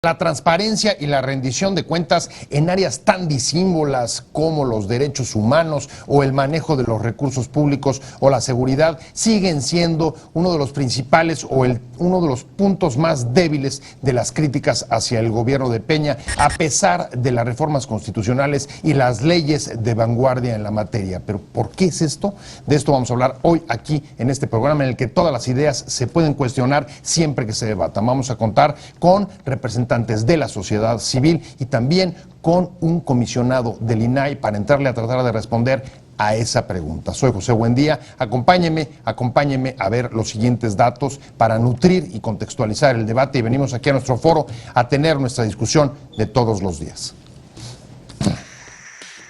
La transparencia y la rendición de cuentas en áreas tan disímbolas como los derechos humanos o el manejo de los recursos públicos o la seguridad siguen siendo uno de los principales o uno de los puntos más débiles de las críticas hacia el gobierno de Peña, a pesar de las reformas constitucionales y las leyes de vanguardia en la materia. Pero ¿por qué es esto? De esto vamos a hablar hoy aquí en este programa, en el que todas las ideas se pueden cuestionar siempre que se debatan. Vamos a contar con representantes de la sociedad civil y también con un comisionado del INAI para entrarle a tratar de responder a esa pregunta. Soy José Buendía, acompáñeme a ver los siguientes datos para nutrir y contextualizar el debate, y venimos aquí a nuestro foro a tener nuestra discusión de todos los días.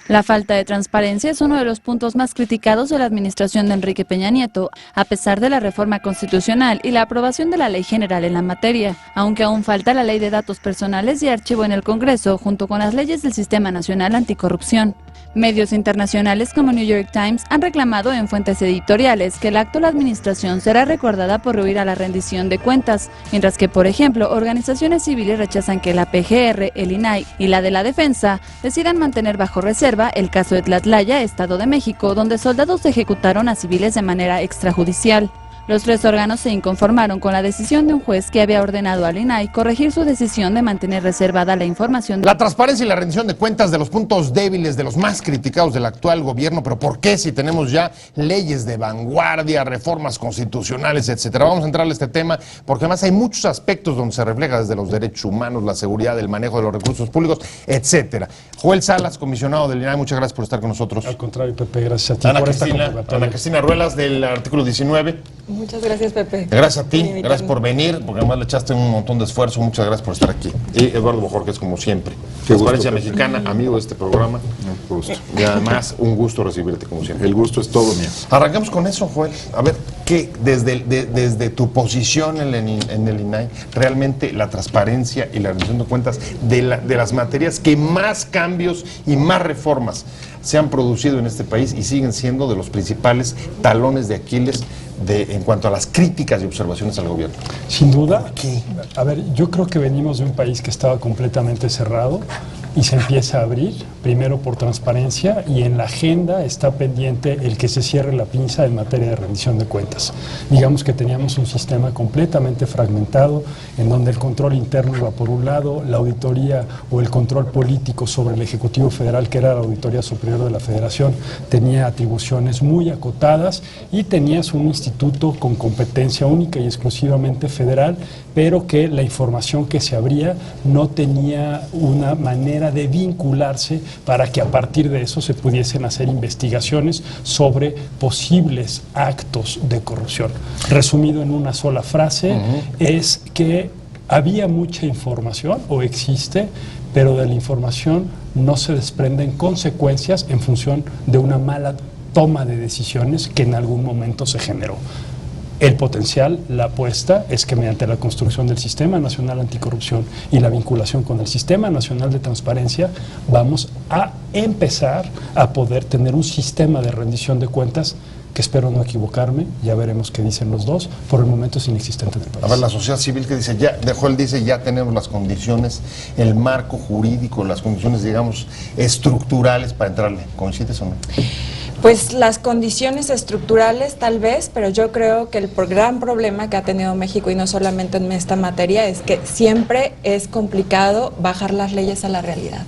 La falta de transparencia es uno de los puntos más criticados de la administración de Enrique Peña Nieto, a pesar de la reforma constitucional y la aprobación de la ley general en la materia, aunque aún falta la ley de datos personales y archivo en el Congreso, junto con las leyes del Sistema Nacional Anticorrupción. Medios internacionales como New York Times han reclamado en fuentes editoriales que la actual administración será recordada por huir a la rendición de cuentas, mientras que, por ejemplo, organizaciones civiles rechazan que la PGR, el INAI y la de la Defensa decidan mantener bajo reserva el caso de Tlatlaya, Estado de México, donde soldados ejecutaron a civiles de manera extrajudicial. Los tres órganos se inconformaron con la decisión de un juez que había ordenado al INAI corregir su decisión de mantener reservada la información. La transparencia y la rendición de cuentas de los puntos débiles, de los más criticados del actual gobierno, pero ¿por qué si tenemos ya leyes de vanguardia, reformas constitucionales, etcétera? Vamos a entrarle a este tema porque además hay muchos aspectos donde se refleja desde los derechos humanos, la seguridad, el manejo de los recursos públicos, etcétera. Joel Salas, comisionado del INAI, muchas gracias por estar con nosotros. Al contrario, Pepe, gracias a ti por esta convocatoria. Ana Cristina Ruelas, del artículo 19. Muchas gracias, Pepe. Gracias a ti, gracias por venir, porque además le echaste un montón de esfuerzo. Muchas gracias por estar aquí. Y Eduardo Bojorquez, como siempre. Transparencia Mexicana, amigo de este programa. Un gusto. Y además, un gusto recibirte, como siempre. El gusto es todo mío. Arrancamos con eso, Joel. A ver, ¿qué desde tu posición en el INAI, realmente la transparencia y la rendición de cuentas de las materias que más cambios y más reformas se han producido en este país y siguen siendo de los principales talones de Aquiles en cuanto a las críticas y observaciones al gobierno? Sin duda. ¿Qué? A ver, yo creo que venimos de un país que estaba completamente cerrado y se empieza a abrir, primero por transparencia, y en la agenda está pendiente el que se cierre la pinza en materia de rendición de cuentas. Digamos que teníamos un sistema completamente fragmentado, en donde el control interno iba por un lado, la auditoría o el control político sobre el Ejecutivo Federal, que era la Auditoría Superior de la Federación, tenía atribuciones muy acotadas, y tenías un instituto con competencia única y exclusivamente federal, pero que la información que se abría no tenía una manera de vincularse para que a partir de eso se pudiesen hacer investigaciones sobre posibles actos de corrupción. Resumido en una sola frase, es que había mucha información, o existe, pero de la información no se desprenden consecuencias en función de una mala toma de decisiones que en algún momento se generó. El potencial, la apuesta, es que mediante la construcción del Sistema Nacional Anticorrupción y la vinculación con el Sistema Nacional de Transparencia, vamos a empezar a poder tener un sistema de rendición de cuentas que, espero no equivocarme, ya veremos qué dicen los dos, por el momento es inexistente en el país. A ver, la sociedad civil que dice, Joel dice, ya tenemos las condiciones, el marco jurídico, las condiciones, digamos, estructurales para entrarle. ¿Coincides o no? Pues las condiciones estructurales tal vez, pero yo creo que el gran problema que ha tenido México, y no solamente en esta materia, es que siempre es complicado bajar las leyes a la realidad.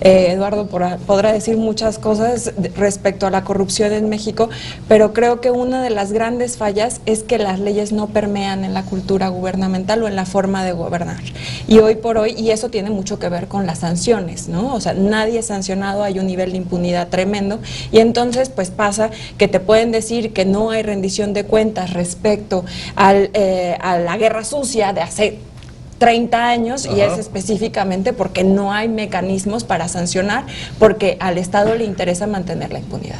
Eduardo podrá decir muchas cosas respecto a la corrupción en México, pero creo que una de las grandes fallas es que las leyes no permean en la cultura gubernamental o en la forma de gobernar. Y hoy por hoy, y eso tiene mucho que ver con las sanciones, ¿no? O sea, nadie es sancionado, hay un nivel de impunidad tremendo, y entonces pues pasa que te pueden decir que no hay rendición de cuentas respecto a la guerra sucia de hace 30 años, y es específicamente porque no hay mecanismos para sancionar, porque al Estado le interesa mantener la impunidad.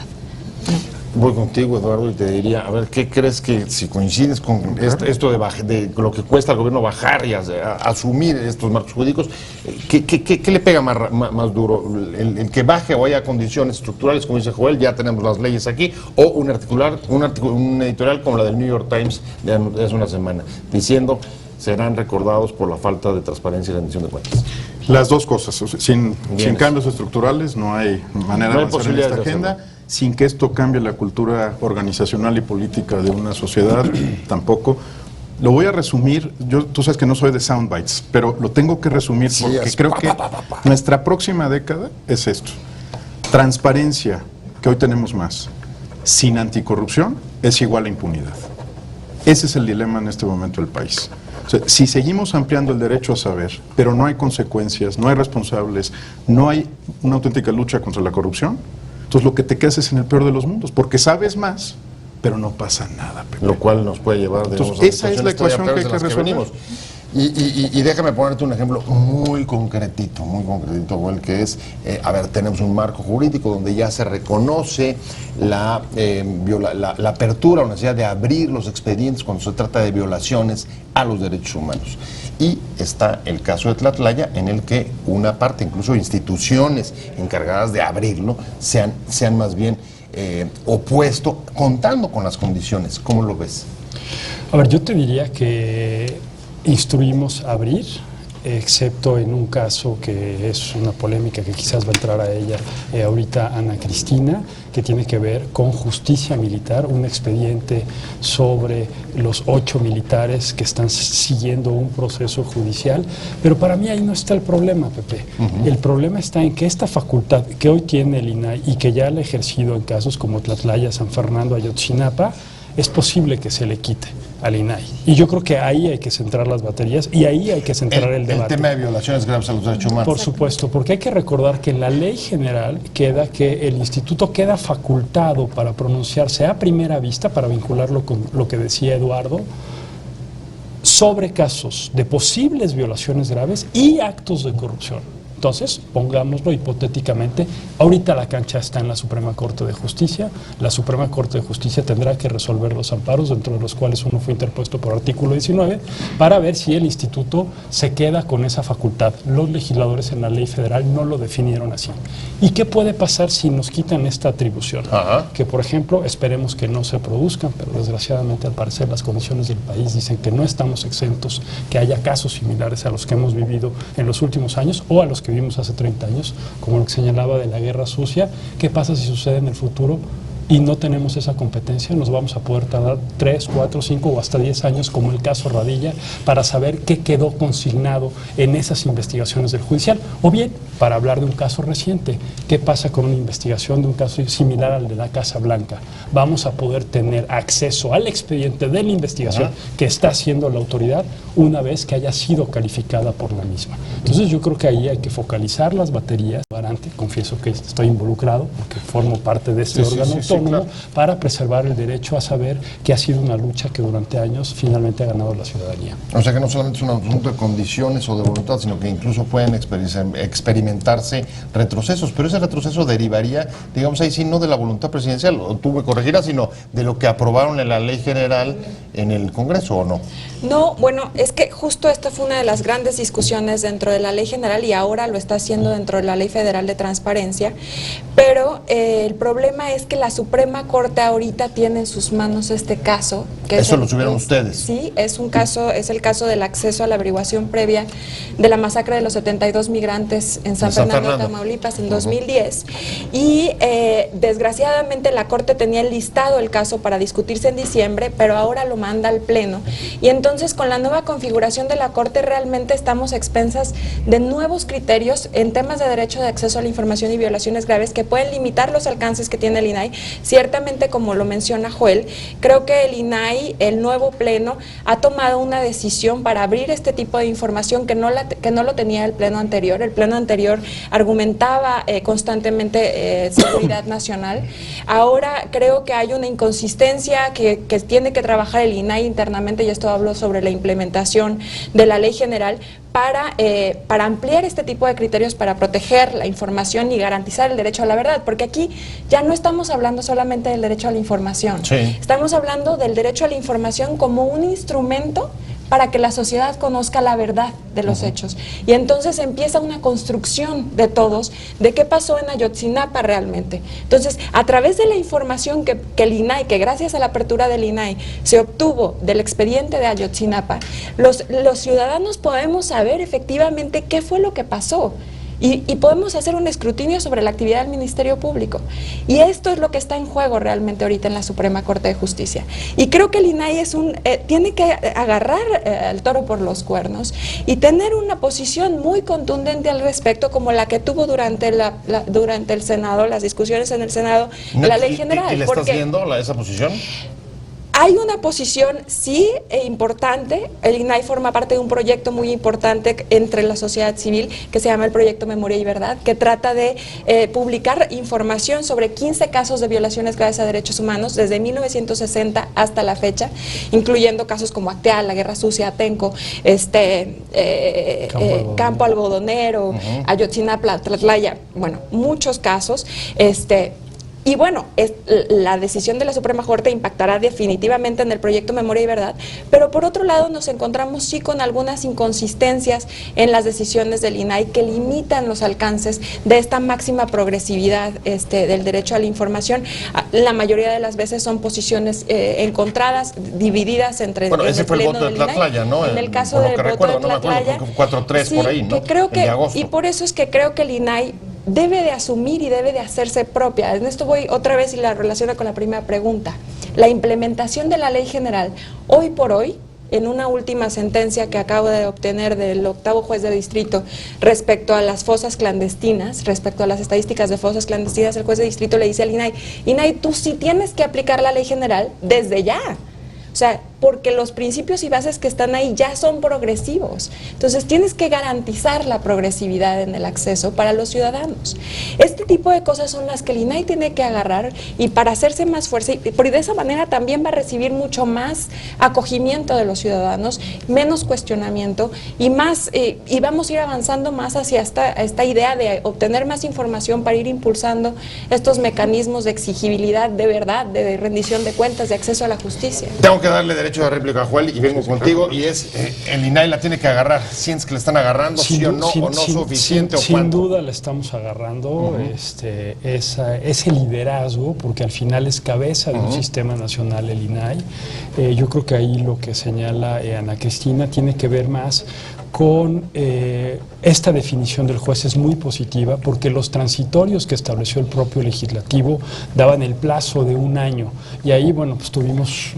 Voy contigo, Eduardo, y te diría, a ver, ¿qué crees que, si coincides con esto de lo que cuesta al gobierno bajar y asumir estos marcos jurídicos, ¿qué le pega más duro? ¿El que baje o haya condiciones estructurales, como dice Joel, ya tenemos las leyes aquí, o un editorial como la del New York Times de hace una semana, diciendo serán recordados por la falta de transparencia y rendición de cuentas? Las dos cosas. O sea, sin cambios estructurales no hay manera de avanzar en esta agenda. Sin que esto cambie la cultura organizacional y política de una sociedad, tampoco. Lo voy a resumir. Tú sabes que no soy de soundbites, pero lo tengo que resumir porque creo que nuestra próxima década es esto. Transparencia, que hoy tenemos más, sin anticorrupción, es igual a impunidad. Ese es el dilema en este momento del país. O sea, si seguimos ampliando el derecho a saber, pero no hay consecuencias, no hay responsables, no hay una auténtica lucha contra la corrupción, entonces lo que te quedas es en el peor de los mundos, porque sabes más, pero no pasa nada, Pepe. Lo cual nos puede llevar, digamos, entonces, esa es la ecuación que hay que resolver. Y déjame ponerte un ejemplo muy concretito, Joel, que es, tenemos un marco jurídico donde ya se reconoce la apertura o la necesidad de abrir los expedientes cuando se trata de violaciones a los derechos humanos. Y está el caso de Tlatlaya, en el que una parte, incluso instituciones encargadas de abrirlo, se han más bien opuesto, contando con las condiciones. ¿Cómo lo ves? A ver, yo te diría que instruimos abrir, excepto en un caso que es una polémica que quizás va a entrar a ella ahorita Ana Cristina, que tiene que ver con justicia militar, un expediente sobre los 8 militares que están siguiendo un proceso judicial, pero para mí ahí no está el problema, Pepe. El problema está en que esta facultad que hoy tiene el INAI y que ya la ha ejercido en casos como Tlatlaya, San Fernando, Ayotzinapa, es posible que se le quite al INAI. Y yo creo que ahí hay que centrar las baterías y ahí hay que centrar el debate. El tema de violaciones graves a los derechos humanos. Por supuesto, porque hay que recordar que en la ley general queda que el instituto queda facultado para pronunciarse a primera vista, para vincularlo con lo que decía Eduardo, sobre casos de posibles violaciones graves y actos de corrupción. Entonces, pongámoslo hipotéticamente, ahorita la cancha está en la Suprema Corte de Justicia, la Suprema Corte de Justicia tendrá que resolver los amparos, dentro de los cuales uno fue interpuesto por artículo 19, para ver si el instituto se queda con esa facultad. Los legisladores en la ley federal no lo definieron así. ¿Y qué puede pasar si nos quitan esta atribución? Que, por ejemplo, esperemos que no se produzcan, pero desgraciadamente al parecer las condiciones del país dicen que no estamos exentos, que haya casos similares a los que hemos vivido en los últimos años o a los que vivimos hace 30 años, como lo que señalaba de la guerra sucia. ¿Qué pasa si sucede en el futuro y no tenemos esa competencia? Nos vamos a poder tardar 3, 4, 5 o hasta 10 años, como el caso Radilla, para saber qué quedó consignado en esas investigaciones del judicial. O bien, para hablar de un caso reciente, ¿qué pasa con una investigación de un caso similar al de la Casa Blanca? Vamos a poder tener acceso al expediente de la investigación que está haciendo la autoridad una vez que haya sido calificada por la misma. Entonces yo creo que ahí hay que focalizar las baterías. Garante, confieso que estoy involucrado porque formo parte de este órgano autónomo, para preservar el derecho a saber que ha sido una lucha que durante años finalmente ha ganado la ciudadanía. O sea que no solamente es un asunto de condiciones o de voluntad, sino que incluso pueden experimentarse retrocesos, pero ese retroceso derivaría, digamos ahí sí, no de la voluntad presidencial, o tú me corregirás, sino de lo que aprobaron en la ley general en el Congreso, ¿o no? No, bueno, es que justo esta fue una de las grandes discusiones dentro de la ley general y ahora lo está haciendo dentro de la ley federal de transparencia, pero el problema es que la Suprema Corte ahorita tiene en sus manos este caso. ¿Eso lo subieron ustedes? Sí, es un caso, es el caso del acceso a la averiguación previa de la masacre de los 72 migrantes en San Fernando, Tamaulipas, en 2010. Y desgraciadamente la Corte tenía listado el caso para discutirse en diciembre, pero ahora lo manda al Pleno. Y entonces con la nueva configuración de la Corte realmente estamos a expensas de nuevos criterios en temas de derecho de acceso a la información y violaciones graves que pueden limitar los alcances que tiene el INAI. Ciertamente, como lo menciona Joel, creo que el INAI, el nuevo Pleno, ha tomado una decisión para abrir este tipo de información que no lo tenía el Pleno anterior. El Pleno anterior argumentaba constantemente seguridad nacional. Ahora creo que hay una inconsistencia que tiene que trabajar el INAI internamente, y esto hablo sobre la implementación de la ley general, para ampliar este tipo de criterios para proteger la información y garantizar el derecho a la verdad, porque aquí ya no estamos hablando solamente del derecho a la información, estamos hablando del derecho a la información como un instrumento para que la sociedad conozca la verdad de los hechos. Y entonces empieza una construcción de todos de qué pasó en Ayotzinapa realmente. Entonces, a través de la información que el INAI, que gracias a la apertura del INAI se obtuvo del expediente de Ayotzinapa, los ciudadanos podemos saber efectivamente qué fue lo que pasó. Y podemos hacer un escrutinio sobre la actividad del Ministerio Público. Y esto es lo que está en juego realmente ahorita en la Suprema Corte de Justicia. Y creo que el INAI tiene que agarrar al toro por los cuernos y tener una posición muy contundente al respecto, como la que tuvo durante el Senado, las discusiones en el Senado, la Ley General. ¿Y le estás viendo esa posición? Hay una posición, sí, importante. El INAI forma parte de un proyecto muy importante entre la sociedad civil que se llama el Proyecto Memoria y Verdad, que trata de publicar información sobre 15 casos de violaciones graves a derechos humanos desde 1960 hasta la fecha, incluyendo casos como Acteal, la Guerra Sucia, Atenco, Campo Algodonero, Ayotzinapa, Tlatlaya, bueno, muchos casos. Y bueno, la decisión de la Suprema Corte impactará definitivamente en el proyecto Memoria y Verdad, pero por otro lado nos encontramos sí con algunas inconsistencias en las decisiones del INAI que limitan los alcances de esta máxima progresividad del derecho a la información. La mayoría de las veces son posiciones encontradas, divididas entre... Bueno, ese fue el voto de Tlatlaya, ¿no? En el caso del voto de Tlatlaya, no me acuerdo, 4-3 sí, por ahí, ¿no? Que creo que, de agosto. y por eso es que creo que el INAI debe de asumir y debe de hacerse propia. En esto voy otra vez y la relaciona con la primera pregunta. La implementación de la Ley General, hoy por hoy, en una última sentencia que acabo de obtener del 8º juez de distrito respecto a las fosas clandestinas, respecto a las estadísticas de fosas clandestinas, el juez de distrito le dice al INAI, INAI, tú sí tienes que aplicar la Ley General desde ya. O sea, porque los principios y bases que están ahí ya son progresivos. Entonces tienes que garantizar la progresividad en el acceso para los ciudadanos. Este tipo de cosas son las que el INAI tiene que agarrar y para hacerse más fuerte, porque de esa manera también va a recibir mucho más acogimiento de los ciudadanos, menos cuestionamiento y más y vamos a ir avanzando más hacia esta idea de obtener más información para ir impulsando estos mecanismos de exigibilidad de verdad, de rendición de cuentas, de acceso a la justicia. Tengo que darle derecho de réplica a Joel y vengo contigo y es, el INAI la tiene que agarrar. ¿Sientes que le están agarrando, sí o no, o no suficiente o cuánto? Sin duda la estamos agarrando, ese liderazgo, porque al final es cabeza de un sistema nacional el INAI. Yo creo que ahí lo que señala Ana Cristina tiene que ver más con esta definición del juez es muy positiva porque los transitorios que estableció el propio legislativo daban el plazo de 1 año y ahí, bueno, pues tuvimos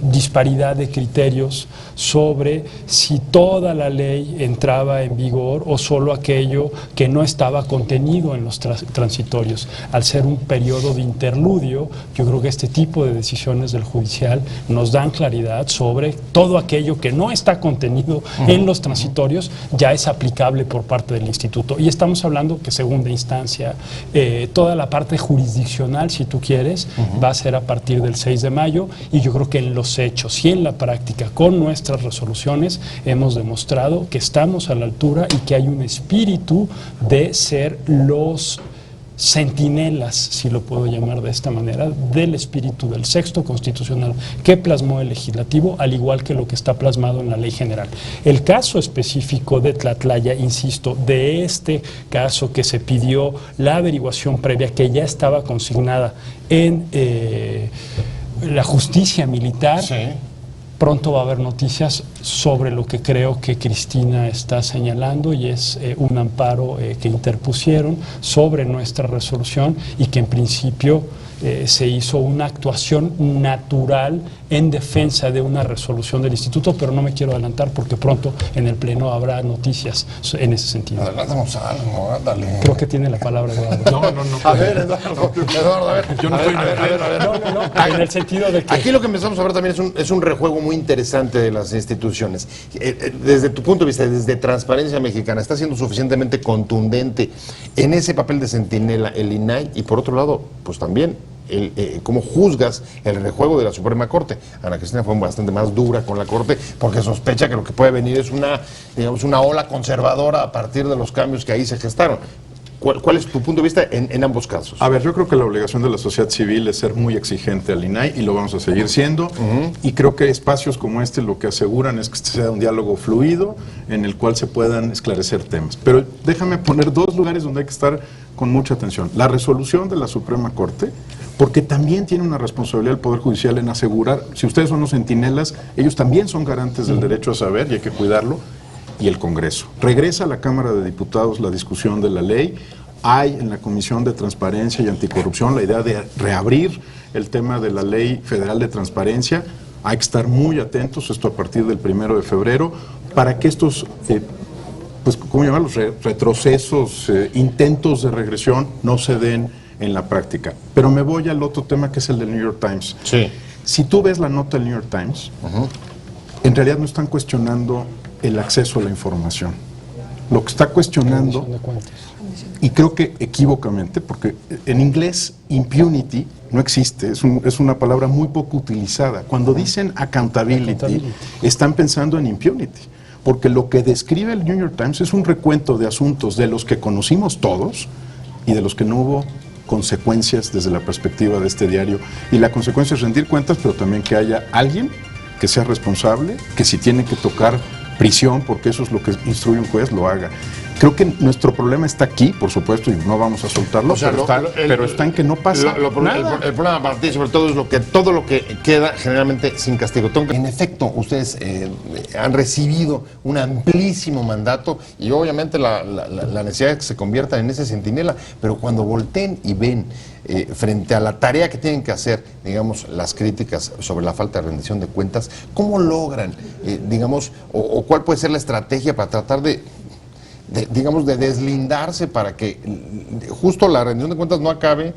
disparidad de criterios sobre si toda la ley entraba en vigor o solo aquello que no estaba contenido en los transitorios. Al ser un periodo de interludio, yo creo que este tipo de decisiones del judicial nos dan claridad sobre todo aquello que no está contenido en los transitorios ya es aplicable por parte del instituto. Y estamos hablando que segunda instancia, toda la parte jurisdiccional, si tú quieres, va a ser a partir del 6 de mayo y yo creo que en los hechos y en la práctica con nuestras resoluciones hemos demostrado que estamos a la altura y que hay un espíritu de ser los centinelas, si lo puedo llamar de esta manera, del espíritu del sexto constitucional que plasmó el legislativo, al igual que lo que está plasmado en la Ley General. El caso específico de Tlatlaya, insisto, de este caso que se pidió la averiguación previa que ya estaba consignada en la justicia militar, sí. Pronto va a haber noticias sobre lo que creo que Cristina está señalando y es un amparo que interpusieron sobre nuestra resolución y que en principio se hizo una actuación natural en defensa de una resolución del instituto, pero no me quiero adelantar porque pronto en el pleno habrá noticias en ese sentido. Adelantamos algo, ándale. Creo que tiene la palabra Eduardo. No. A ver, Eduardo, a ver. Yo no estoy... A ver. No, en el sentido de que... Aquí lo que empezamos a ver también es un rejuego muy interesante de las instituciones. Desde tu punto de vista, desde Transparencia Mexicana, ¿está siendo suficientemente contundente en ese papel de centinela el INAI? Y por otro lado, pues también, ¿cómo juzgas el rejuego de la Suprema Corte? Ana Cristina fue bastante más dura con la Corte porque sospecha que lo que puede venir es una ola conservadora a partir de los cambios que ahí se gestaron. ¿Cuál es tu punto de vista en ambos casos? A ver, yo creo que la obligación de la sociedad civil es ser muy exigente al INAI y lo vamos a seguir siendo. Y creo que espacios como este lo que aseguran es que sea un diálogo fluido en el cual se puedan esclarecer temas. Pero déjame poner dos lugares donde hay que estar con mucha atención. La resolución de la Suprema Corte, porque también tiene una responsabilidad el Poder Judicial en asegurar, si ustedes son los centinelas, ellos también son garantes del derecho a saber y hay que cuidarlo. Y el Congreso. Regresa a la Cámara de Diputados la discusión de la ley. Hay en la Comisión de Transparencia y Anticorrupción la idea de reabrir el tema de la Ley Federal de Transparencia. Hay que estar muy atentos, esto a partir del 1 de febrero, para que estos, pues, ¿cómo llamarlos? Retrocesos, intentos de regresión no se den en la práctica. Pero me voy al otro tema que es el del New York Times. Sí. Si tú ves la nota del New York Times, en realidad no están cuestionando el acceso a la información. Lo que está cuestionando, y creo que equívocamente, porque en inglés impunity no existe, es una palabra muy poco utilizada. Cuando dicen accountability, están pensando en impunity, porque lo que describe el New York Times es un recuento de asuntos de los que conocimos todos y de los que no hubo consecuencias desde la perspectiva de este diario. Y la consecuencia es rendir cuentas, pero también que haya alguien que sea responsable, que si tiene que tocar prisión, porque eso es lo que instruye un juez, lo haga. Creo que nuestro problema está aquí, por supuesto, y no vamos a soltarlo, o sea, pero está en que no pasa nada. El problema para ti, sobre todo, es todo lo que queda generalmente sin castigo. En efecto, ustedes han recibido un amplísimo mandato y obviamente la necesidad de que se conviertan en ese centinela, pero cuando volteen y ven frente a la tarea que tienen que hacer, digamos, las críticas sobre la falta de rendición de cuentas, ¿cómo logran, digamos, o cuál puede ser la estrategia para tratar de deslindarse para que justo la rendición de cuentas no acabe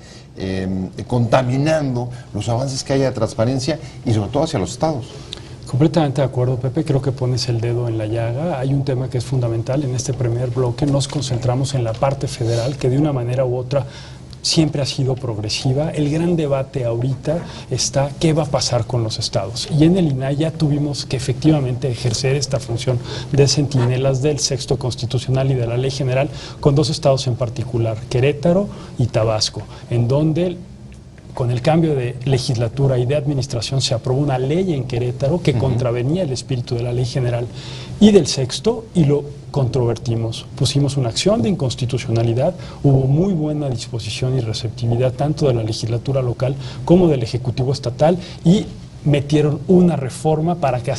contaminando los avances que haya de transparencia y sobre todo hacia los estados? Completamente de acuerdo, Pepe, creo que pones el dedo en la llaga. Hay un tema que es fundamental en este primer bloque, nos concentramos en la parte federal, que de una manera u otra siempre ha sido progresiva. El gran debate ahorita está qué va a pasar con los estados. Y en el INAI ya tuvimos que efectivamente ejercer esta función de centinelas del Sexto Constitucional y de la Ley General con dos estados en particular, Querétaro y Tabasco, en donde con el cambio de legislatura y de administración se aprobó una ley en Querétaro que contravenía el espíritu de la Ley General y del Sexto y lo controvertimos. Pusimos una acción de inconstitucionalidad, hubo muy buena disposición y receptividad tanto de la legislatura local como del Ejecutivo Estatal y metieron una reforma para que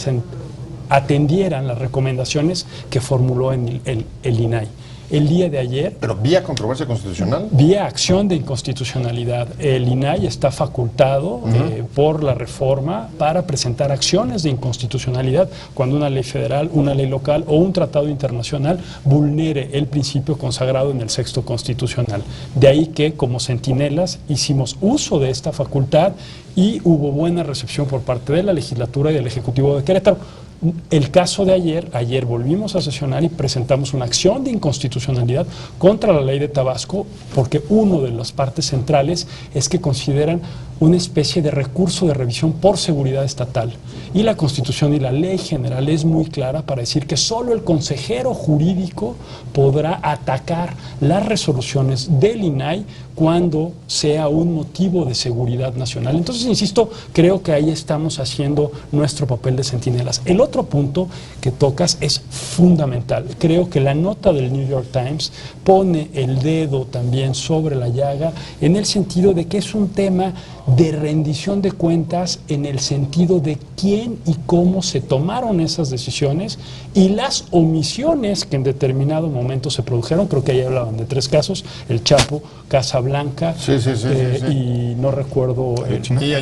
atendieran las recomendaciones que formuló en el INAI. El día de ayer... ¿Pero vía controversia constitucional? Vía acción de inconstitucionalidad. El INAI está facultado por la reforma para presentar acciones de inconstitucionalidad cuando una ley federal, una ley local o un tratado internacional vulnere el principio consagrado en el Sexto Constitucional. De ahí que, como centinelas, hicimos uso de esta facultad y hubo buena recepción por parte de la legislatura y del Ejecutivo de Querétaro. El caso de ayer volvimos a sesionar y presentamos una acción de inconstitucionalidad contra la ley de Tabasco porque una de las partes centrales es que consideran una especie de recurso de revisión por seguridad estatal. Y la Constitución y la Ley General es muy clara para decir que solo el consejero jurídico podrá atacar las resoluciones del INAI cuando sea un motivo de seguridad nacional. Entonces, insisto, creo que ahí estamos haciendo nuestro papel de centinelas. El otro punto que tocas es fundamental. Creo que la nota del New York Times pone el dedo también sobre la llaga en el sentido de que es un tema de rendición de cuentas en el sentido de quién y cómo se tomaron esas decisiones y las omisiones que en determinado momento se produjeron. Creo que ahí hablaban de 3 casos, el Chapo, Casablanca y no recuerdo, y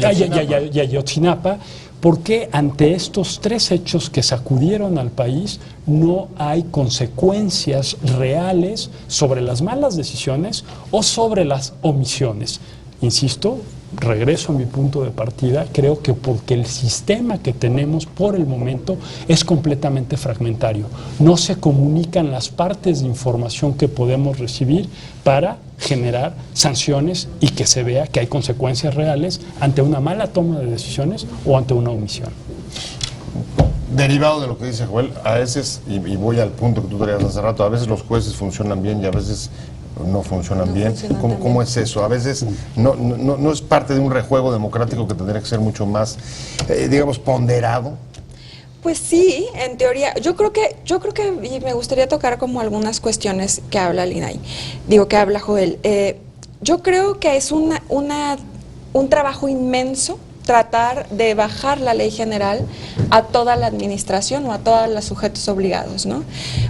Ayotzinapa. ¿Por qué ante estos 3 hechos que sacudieron al país no hay consecuencias reales sobre las malas decisiones o sobre las omisiones? Insisto, regreso a mi punto de partida, creo que porque el sistema que tenemos por el momento es completamente fragmentario. No se comunican las partes de información que podemos recibir para generar sanciones y que se vea que hay consecuencias reales ante una mala toma de decisiones o ante una omisión. Derivado de lo que dice Joel, a veces, y voy al punto que tú traías hace rato, a veces los jueces funcionan bien y a veces no funcionan bien. ¿Cómo es eso? A veces no es parte de un rejuego democrático que tendría que ser mucho más, digamos, ponderado. Pues sí, en teoría, yo creo que, y me gustaría tocar como algunas cuestiones que habla Linay, que habla Joel. Yo creo que es un trabajo inmenso tratar de bajar la ley general a toda la administración o a todos los sujetos obligados, ¿no?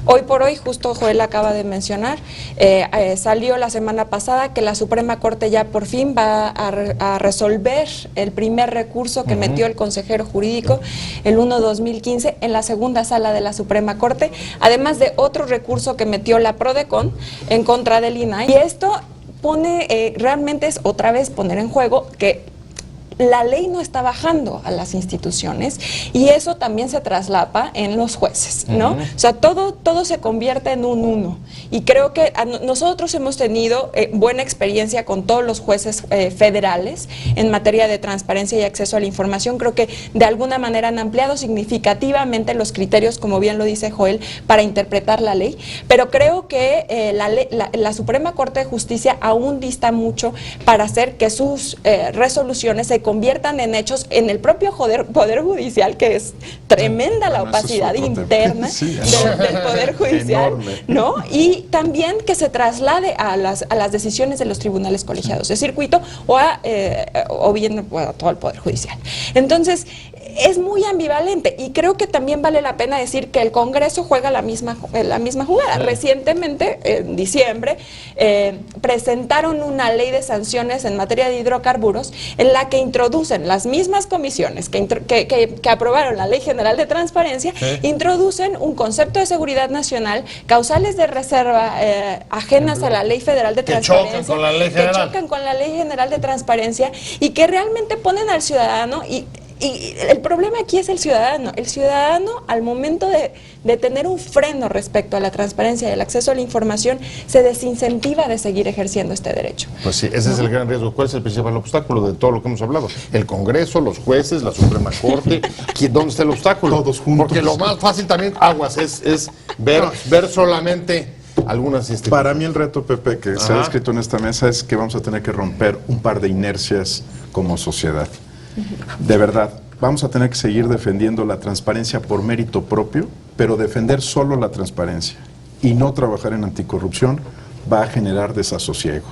Hoy por hoy, justo Joel acaba de mencionar, salió la semana pasada que la Suprema Corte ya por fin va a resolver el primer recurso que metió el consejero jurídico el 1/2015 en la segunda sala de la Suprema Corte, además de otro recurso que metió la PRODECON en contra del INAI. Y esto pone, realmente es otra vez poner en juego que la ley no está bajando a las instituciones y eso también se traslapa en los jueces, ¿no? O sea, todo se convierte en un uno. Y creo que nosotros hemos tenido buena experiencia con todos los jueces federales en materia de transparencia y acceso a la información. Creo que de alguna manera han ampliado significativamente los criterios, como bien lo dice Joel, para interpretar la ley. Pero creo que la Suprema Corte de Justicia aún dista mucho para hacer que sus resoluciones se conviertan en hechos en el propio Poder Judicial, que es tremenda la opacidad interna del Poder Judicial, ¿no? Y también que se traslade a las decisiones de los tribunales colegiados de circuito o bien a todo el Poder Judicial. Entonces, es muy ambivalente y creo que también vale la pena decir que el Congreso juega la misma jugada. Recientemente, en diciembre, presentaron una ley de sanciones en materia de hidrocarburos en la que introducen las mismas comisiones que aprobaron la Ley General de Transparencia, introducen un concepto de seguridad nacional, causales de reserva ajenas a la Ley Federal de Transparencia, que chocan con la Ley General de Transparencia y que realmente ponen al ciudadano y el problema aquí es el ciudadano. El ciudadano, al momento de tener un freno respecto a la transparencia y el acceso a la información, se desincentiva de seguir ejerciendo este derecho. Pues sí, ese es el gran riesgo. ¿Cuál es el principal obstáculo de todo lo que hemos hablado? El Congreso, los jueces, la Suprema Corte. ¿Dónde está el obstáculo? Todos juntos. Porque lo más fácil también, aguas, es ver solamente algunas instituciones. Para mí el reto, Pepe, que se ha descrito en esta mesa es que vamos a tener que romper un par de inercias como sociedad. De verdad, vamos a tener que seguir defendiendo la transparencia por mérito propio, pero defender solo la transparencia y no trabajar en anticorrupción va a generar desasosiego.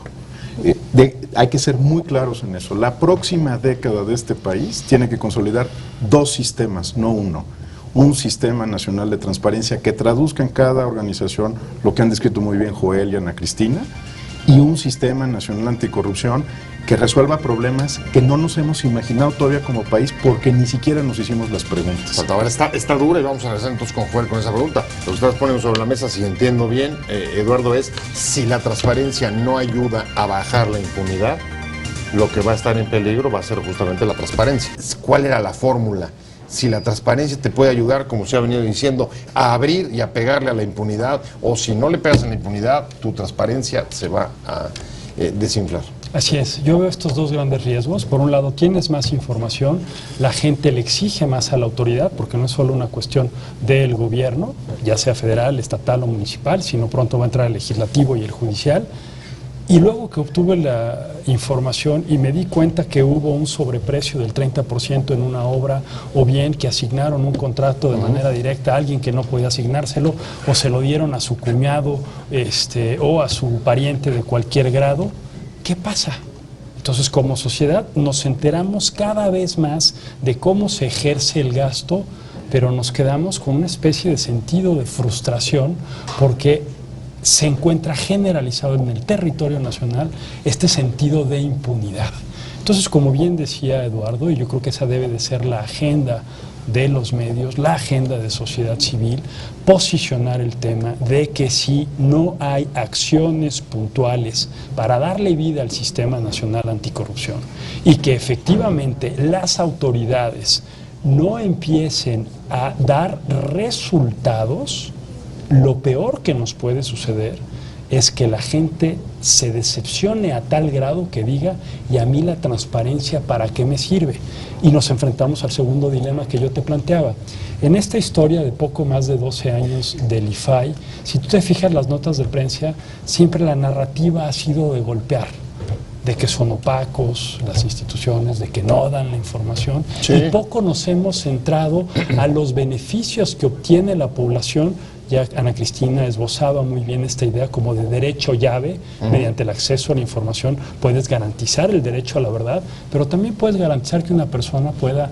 Hay que ser muy claros en eso. La próxima década de este país tiene que consolidar dos sistemas, no uno. Un sistema nacional de transparencia que traduzca en cada organización lo que han descrito muy bien Joel y Ana Cristina, y un sistema nacional anticorrupción que resuelva problemas que no nos hemos imaginado todavía como país porque ni siquiera nos hicimos las preguntas. Ahora está dura y vamos a regresar entonces con Joel con esa pregunta. Lo que estás poniendo sobre la mesa, si entiendo bien, Eduardo, es si la transparencia no ayuda a bajar la impunidad, lo que va a estar en peligro va a ser justamente la transparencia. ¿Cuál era la fórmula? Si la transparencia te puede ayudar, como se ha venido diciendo, a abrir y a pegarle a la impunidad, o si no le pegas a la impunidad, tu transparencia se va a desinflar. Así es, yo veo estos dos grandes riesgos. Por un lado, tienes más información, la gente le exige más a la autoridad, porque no es solo una cuestión del gobierno, ya sea federal, estatal o municipal, sino pronto va a entrar el legislativo y el judicial. Y luego que obtuve la información y me di cuenta que hubo un sobreprecio del 30% en una obra, o bien que asignaron un contrato de manera directa a alguien que no podía asignárselo, o se lo dieron a su cuñado o a su pariente de cualquier grado, ¿qué pasa? Entonces, como sociedad nos enteramos cada vez más de cómo se ejerce el gasto, pero nos quedamos con una especie de sentido de frustración porque se encuentra generalizado en el territorio nacional este sentido de impunidad. Entonces, como bien decía Eduardo, y yo creo que esa debe de ser la agenda de los medios, la agenda de sociedad civil, posicionar el tema de que si no hay acciones puntuales para darle vida al Sistema Nacional Anticorrupción y que efectivamente las autoridades no empiecen a dar resultados, lo peor que nos puede suceder es que la gente se decepcione a tal grado que diga, ¿y a mí la transparencia para qué me sirve? Y nos enfrentamos al segundo dilema que yo te planteaba. En esta historia de poco más de 12 años del IFAI, si tú te fijas las notas de prensa, siempre la narrativa ha sido de golpear, de que son opacos las instituciones, de que no dan la información, Sí. y poco nos hemos centrado a los beneficios que obtiene la población. Ya Ana Cristina esbozaba muy bien esta idea como de derecho llave. Mediante el acceso a la información puedes garantizar el derecho a la verdad, pero también puedes garantizar que una persona pueda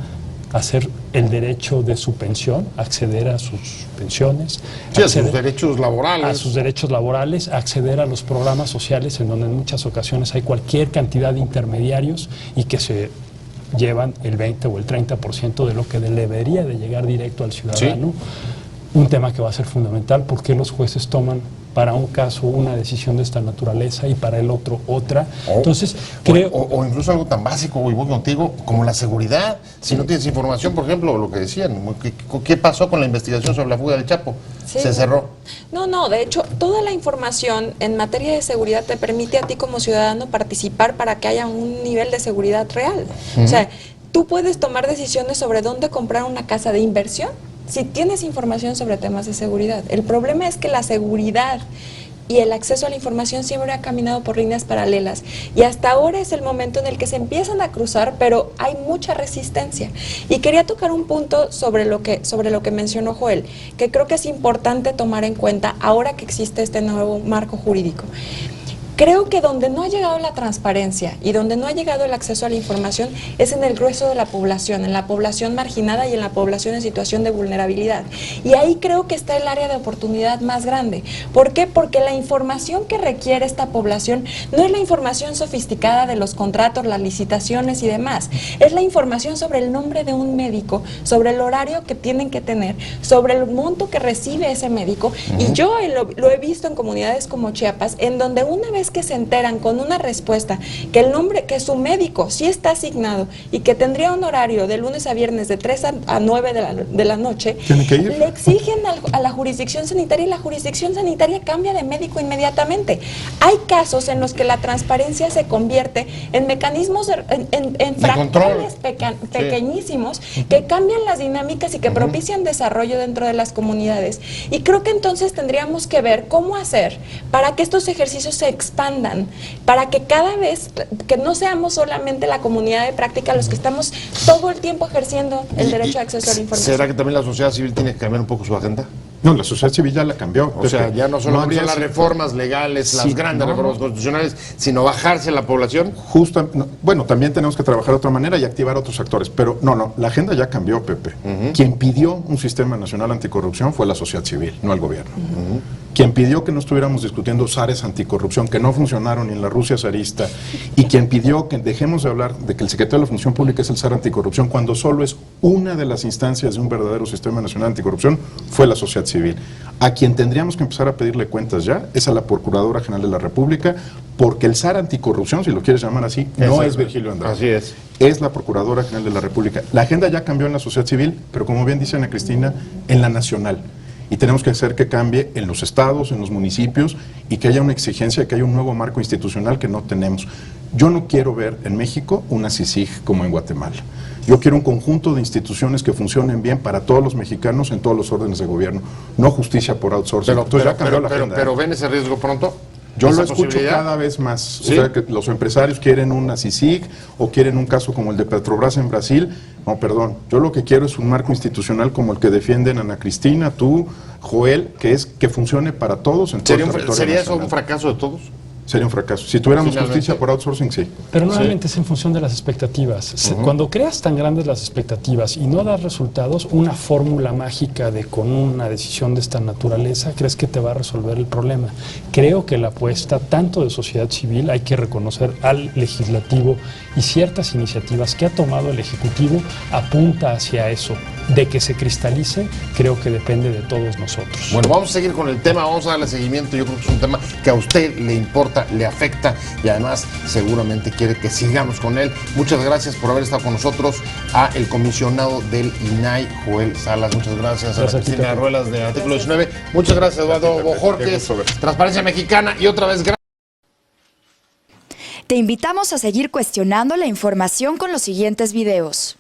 hacer el derecho de su pensión, acceder a sus pensiones, Sí, a sus acceder derechos laborales. a sus derechos laborales, acceder a los programas sociales en donde en muchas ocasiones hay cualquier cantidad de intermediarios y que se llevan el 20 o el 30% de lo que debería de llegar directo al ciudadano. Un tema que va a ser fundamental, porque los jueces toman para un caso una decisión de esta naturaleza y para el otro otra. Entonces, creo... O incluso algo tan básico, y voy contigo, como la seguridad. Si no tienes información, por ejemplo, lo que decían, ¿qué pasó con la investigación sobre la fuga del Chapo? Sí. Se cerró. No, de hecho, toda la información en materia de seguridad te permite a ti como ciudadano participar para que haya un nivel de seguridad real. O sea, tú puedes tomar decisiones sobre dónde comprar una casa de inversión si tienes información sobre temas de seguridad. El problema es que la seguridad y el acceso a la información siempre ha caminado por líneas paralelas, y hasta ahora es el momento en el que se empiezan a cruzar, pero hay mucha resistencia. Y quería tocar un punto sobre lo que mencionó Joel, que creo que es importante tomar en cuenta ahora que existe este nuevo marco jurídico. Creo que donde no ha llegado la transparencia y donde no ha llegado el acceso a la información es en el grueso de la población, en la población marginada y en la población en situación de vulnerabilidad. Y ahí creo que está el área de oportunidad más grande. ¿Por qué? Porque la información que requiere esta población no es la información sofisticada de los contratos, las licitaciones y demás. Es la información sobre el nombre de un médico, sobre el horario que tienen que tener, sobre el monto que recibe ese médico. Y yo lo he visto en comunidades como Chiapas, en donde una vez que se enteran con una respuesta que el nombre, que su médico sí está asignado y que tendría un horario de lunes a viernes de 3 a 9 de la noche, ¿Tiene que ir? le exigen a la jurisdicción sanitaria, y la jurisdicción sanitaria cambia de médico inmediatamente. Hay casos en los que la transparencia se convierte en mecanismos, en fractales pequeñísimos que cambian las dinámicas y que propician desarrollo dentro de las comunidades. Y creo que entonces tendríamos que ver cómo hacer para que estos ejercicios se expandan, para que cada vez, que no seamos solamente la comunidad de práctica los que estamos todo el tiempo ejerciendo el derecho de acceso a la información. ¿Será que también la sociedad civil tiene que cambiar un poco su agenda? No, la sociedad civil ya la cambió. O sea, ya no solamente son las habría- reformas legales, las Sí, grandes no. reformas constitucionales, sino bajarse la población. Bueno, también tenemos que trabajar de otra manera y activar otros actores, pero no, la agenda ya cambió, Pepe. Quien pidió un sistema nacional anticorrupción fue la sociedad civil, no el gobierno. Quien pidió que no estuviéramos discutiendo SARes anticorrupción, que no funcionaron ni en la Rusia zarista, y quien pidió que dejemos de hablar de que el secretario de la Función Pública es el SAR anticorrupción, cuando solo es una de las instancias de un verdadero sistema nacional anticorrupción, fue la sociedad civil. A quien tendríamos que empezar a pedirle cuentas ya es a la Procuradora General de la República, porque el SAR anticorrupción, si lo quieres llamar así, no es Virgilio Andrade. Así es. Es la Procuradora General de la República. La agenda ya cambió en la sociedad civil, pero como bien dice Ana Cristina, en la nacional. Y tenemos que hacer que cambie en los estados, en los municipios, y que haya una exigencia, que haya un nuevo marco institucional que no tenemos. Yo no quiero ver en México una CICIG como en Guatemala. Yo quiero un conjunto de instituciones que funcionen bien para todos los mexicanos en todos los órdenes de gobierno, no justicia por outsourcing. Entonces ya cambió la agenda. pero ¿ven ese riesgo pronto? Yo ¿Esa lo escucho posibilidad? cada vez más. ¿Sí? O sea, que los empresarios quieren una CICIG o quieren un caso como el de Petrobras en Brasil. No, perdón. Yo lo que quiero es un marco institucional como el que defienden Ana Cristina, tú, Joel, que funcione para todos en todo el territorio ¿Sería eso nacional. un fracaso de todos? Sería un fracaso. Si tuviéramos Finalmente. justicia por outsourcing, sí. Pero nuevamente es en función de las expectativas. Cuando creas tan grandes las expectativas y no das resultados, una fórmula mágica de con una decisión de esta naturaleza, crees que te va a resolver el problema. Creo que la apuesta tanto de sociedad civil, hay que reconocer al legislativo, y ciertas iniciativas que ha tomado el ejecutivo apunta hacia eso. De que se cristalice, creo que depende de todos nosotros. Bueno, vamos a seguir con el tema, vamos a darle seguimiento. Yo creo que es un tema que a usted le importa, le afecta, y además seguramente quiere que sigamos con él. Muchas gracias por haber estado con nosotros, a el comisionado del INAI, Joel Salas. Muchas gracias a Gracias a ti, Cristina Pepe. Ruelas de Artículo 19. Muchas gracias, Eduardo Pepe. Qué Bojorquez, gusto verte. Transparencia Mexicana, y otra vez gracias. Te invitamos a seguir cuestionando la información con los siguientes videos.